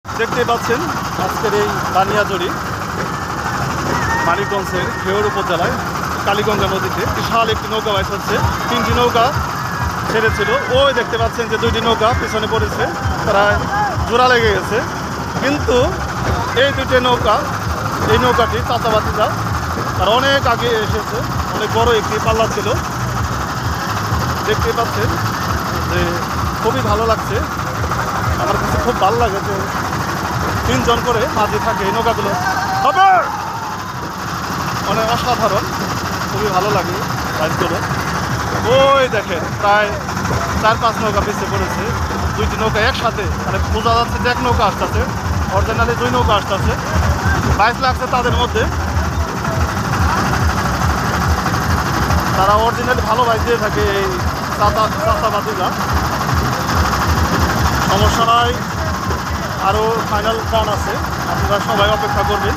দেখতেই পাচ্ছেন আজকের এই বানিয়াজুরি মানিকগঞ্জের ঘেওর উপজেলায় কালীগঙ্গা নদীতে বিশাল একটি নৌকা বাইস হচ্ছে। 3টি নৌকা ছেড়েছিল, ওই দেখতে পাচ্ছেন যে 2টি নৌকা পিছনে পড়েছে, তারা জোড়া লেগে গেছে। কিন্তু এই 2টি নৌকা, এই নৌকাটি চাচাবাতিরা তারা অনেক আগে এসেছে, অনেক বড় একটি পাল্লা ছিল। দেখতে পাচ্ছেন যে খুবই ভালো লাগছে, আমার কাছে খুব ভালো লাগে যে 3 জন করে মাঝি থাকে এই নৌকাগুলো, হবে অনেক অসাধারণ, খুবই ভালো লাগে বাইকগুলো। ওই দেখেন প্রায় 4-5 নৌকা পিছিয়ে পড়েছে, 2টি নৌকা একসাথে, মানে বোঝা যাচ্ছে যে এক নৌকা আসতেছে, অরিজিনালি 2 নৌকা আসতেছে। বাইক লাগছে তাদের মধ্যে, তারা অরিজিনালি ভালো বাইক দিয়ে থাকে এই চাচাবাতিরা। সমস্যা নয়, আরও ফাইনাল রান আছে, আপনারা সবাই অপেক্ষা করবেন।